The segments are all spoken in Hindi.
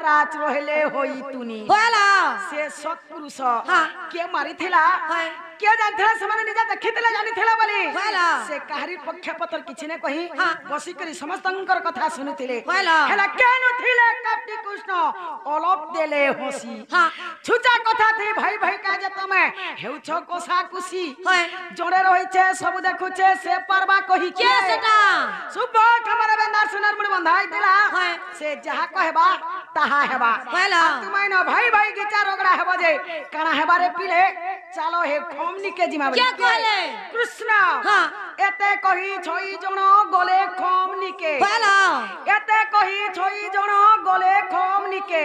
राज रहले होई तुनी से सत्पुरुष के मारिथिला के जानथिला समान निजा देखिथिला जानिथिला बोली से काहरी पक्षपत्र किछि ने कहि बसी करी समस्तंकर कथा सुनिथिले हेला केनु थिले कपटी कृष्ण अलप देले होसी छुचा कथा थी भाई भाई का जे तमे हेउछ कोसा कुसी जोड़े रहिछे सब देखुछे से परबा कहि के सेटा शुभ खबर बेंदार सुनर मुनि बंधाई दिला से जहा कहबा ताहा हेबा तुमै न भाई भाई गिचा रोगड़ा हेबो जे काना हेबा रे पिले चलो हे खमनी के जिमा क्या कहले कृष्ण एते कहि छई जण गले खमनी के एते कहि छई जण गले खमनी के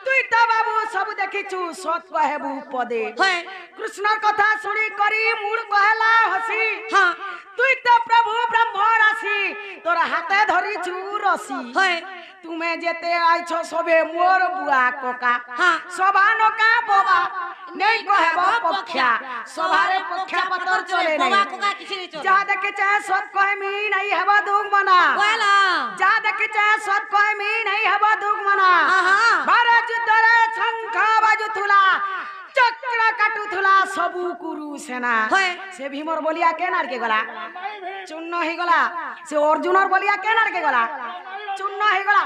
तुई त बाबू सब देखिछु सत कहबू पदे कृष्ण कथा सुनी करी मूड कहला हसी तुई त प्रभु ब्रह्म राशि तोरा हाथे धरी छु रसी तुमे जेते आइछो सबे मोर बुआ कोका सबानो का बोबा नहीं कहबो पक्षा सभारे पक्षा पतर चले नहीं बाबा कोका किछि नहीं चले जा देखे चाहे सत कहमी नहीं हवा दुख मना जा देखे चाहे सत कहमी नहीं हवा दुख मना भारत युद्धरे शंख बाजुथुला चक्र काटुथुला सबु कुरु सेना से भीमर बोलिया के नार के गला चूर्ण ही गला से अर्जुनर बोलिया के नार के गला चूर्ण ही गला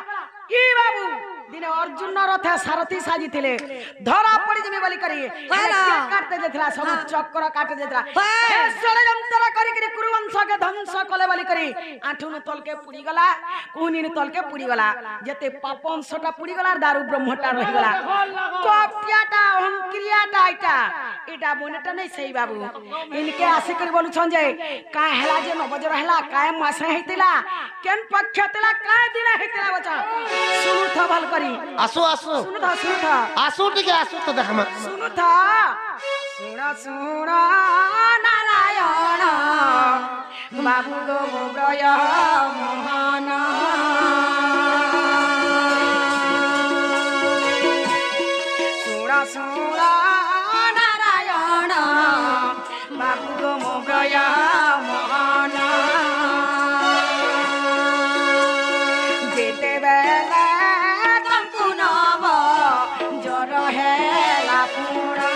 की बाबू दिने अर्जुन रथे सारथी साजी थिले धरा पड़ी जमी बोली करी काटते जेथला सब चक्र काटे जेथला हे षडयंत्र करी करी कुरुवंश के ध्वंस कले बोली करी आठुन तल के पुड़ी गला कुनिन तल के पुड़ी गला जेते पापंशटा पुड़ी गला दारू ब्रह्मटा रही गला कपियाटा अहंक्रियाटा एटा बोनेटा नहीं सही बाबू इनके आसे करी बोलु छन जे का हेला जे नबजर हेला काय मासे हेतिला केन पक्षतला काय दिन हेतिला बचा सुनु था भल करी आसो आसो सुनु था आसो टिके आसो तो देखमा सुनु था सुना नारायण बाबू गो ब्रय मोहन सुना नारायण बाबू गो ब्रय मोहन जेते बेला तंकु नव जर हेला पुरा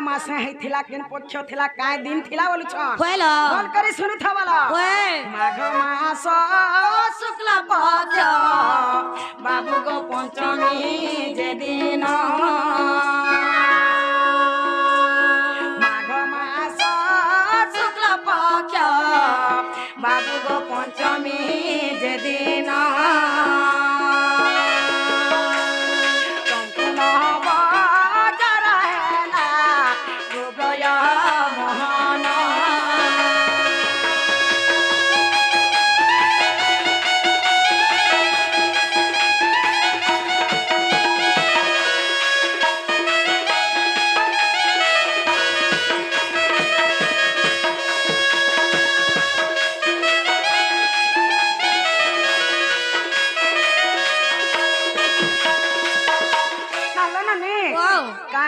मासे हेथिला केन पक्ष थिला काय दिन थिला बोलु छ बोल करी सुनु था वाला माघ मास शुक्ल पक्ष बाबू गो पंचमी जे दिन माघ मास शुक्ल पक्ष बाबू गो पंचमी जे दिन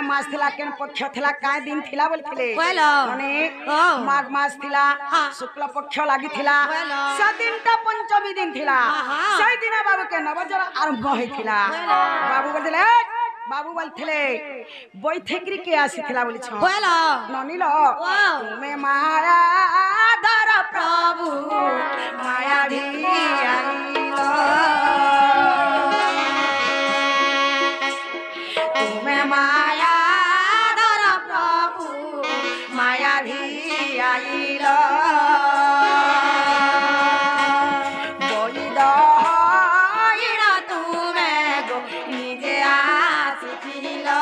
मास थिला केन पक्ष थिला काय दिन थिला बोल थिले माने माघ मास थिला शुक्ल पक्ष लागि थिला से दिनटा पंचमी दिन थिला से दिन बाबू के नवजर आरंभ होई थिला बाबू बोलथिले बाबू बोलथिले बैठेकरी के आसी थिला बोली छ ननिलो तुमे माया धर प्रभु माया धी आइलो तुमे माया आइलो बोइदा तुमे गो निजे आसिथिलो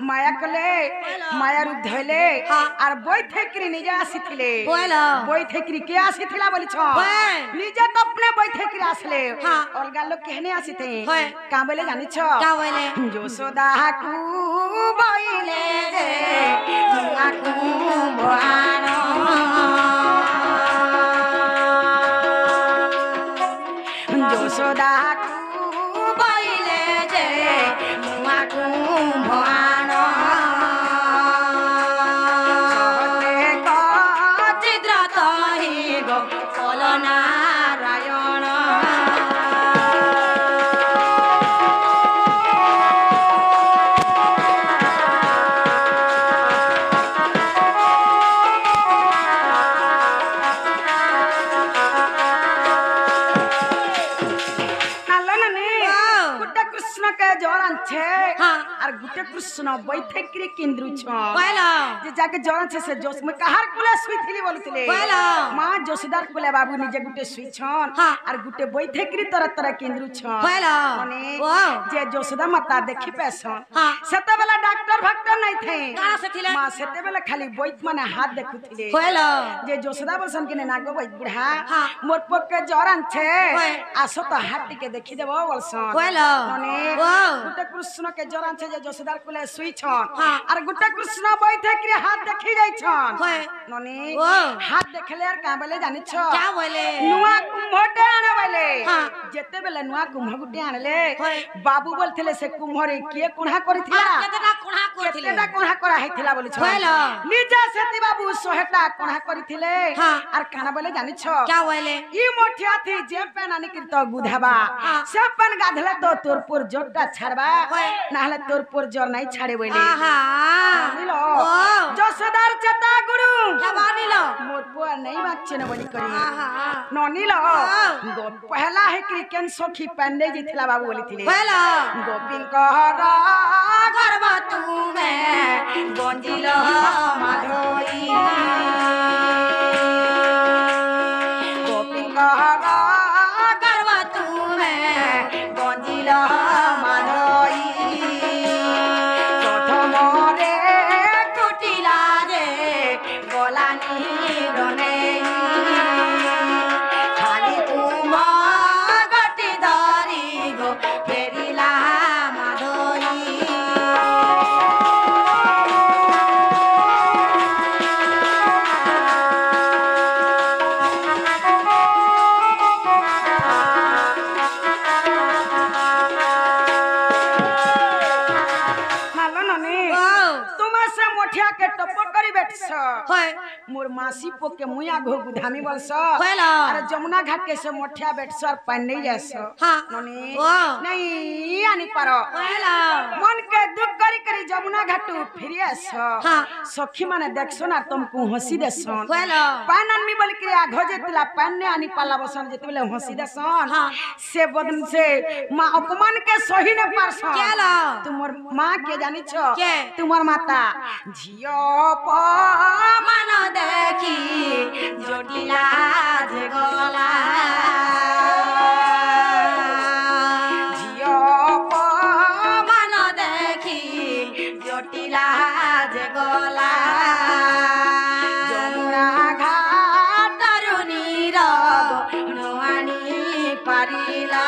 माया कले माया रूप धइले और बैठेकरी निजे आसीथिले बैठेकरी के आसीथिला बोली छ निजे तो अपने बैठेकरी आसले अलगा लोग कहने आसीथे का बोले जानि छ का बोले यशोदा कु बोइले जे आकु भवानो यशोदा कु बोइले जे आकु भवानो नारायण कृष्ण के जोरन छे और गुटे कृष्ण बैठे करी केंद्र छ पहिला जे जाके जोरन छे से जोश में कहार कुले सुइथिली बोलथिले पहिला मां जोशीदार कुले बाबू निजे गुटे सुइ छन और गुटे बैठे करी तरह तरह केंद्र छ पहिला माने जे जोशीदा माता देखि पैसन सेते बेला डॉक्टर भक्टर नै थे काना सेथिले मां सेते बेला खाली बैठ माने हाथ देखुथिले पहिला जे जोशीदा बसन के नागो बैठ बुढ़ा मोर पक के जोरन छे आसो तो हाथ टिके देखि देबो बोलसन पहिला माने गुटे कृष्ण के जोरन छे जे जोशीदार कुले सुई छन और गुटे कृष्ण बैठे के हाथ देखि जाय छन ननी हाथ देखले और का बोले जानि छ क्या बोले नुआ कुंभटे आने बोले जेते बेले नुआ कुंभ गुटे आनले बाबू बोलथिले से कुंभरे के कोणा करिथिला केतेटा कोणा करा हेथिला बोली छ निजे सेति बाबू सोहेटा कोणा करिथिले और काना बोले जानि छ क्या बोले ई मोठिया थी जे पेन आनी किरत गुधाबा से पेन गाधले तो तोर पुर जोटा छाड़बा नाहले तोर पुर जोर नहीं छाड़े बोले नीलो जोशदार चता गुरु क्या बानीलो मोर पुआ नहीं बाचे न बोली करी नो नीलो गो पहला है क्रिकेन सखी पांडे जी थिला बाबू बोली थिले पहला गोपिन कहरा गरबा तू में गोंजिलो माधोई गोपिन कहरा गरबा तू में गोंजिलो मोर मासी पोक के मुया घो गुधामी बलस अरे जमुना घाट के से मोठिया बेटसर पान नहीं जास ननी नहीं आनी पारो मन के दुख करी करी जमुना घाटू फिरियास सखी माने देखसो ना तुमको हंसी देसन पान आनमी बोल के आघो जेतला पान ने आनी पाला बसन जेतबेले हंसी देसन से बदन से मां अपमान के सही ने पारसन केला तुमर मां के जानि छ तुमर माता झियो प मन देखी जोटिला जे गला झियो प मन देखी जोटिला जे गला जमुना घाट तरुणी रब नवानी पारिला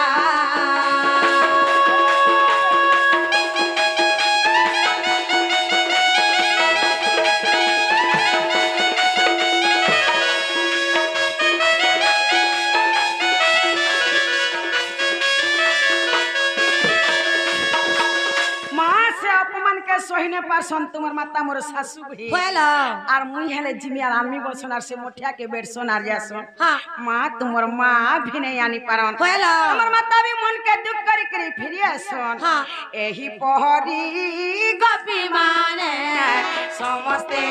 सोहिने पासन तुमर माता मोर सासु भी होला और मुई हेले जिमिया आमी बसनार से मोठिया के बेडसन आर जासन मां तुमर मां भी नहीं आनी पारन होला तुमर माता भी मन के दुख करी करी फिरियासन एही पहरी गोपी माने समस्ते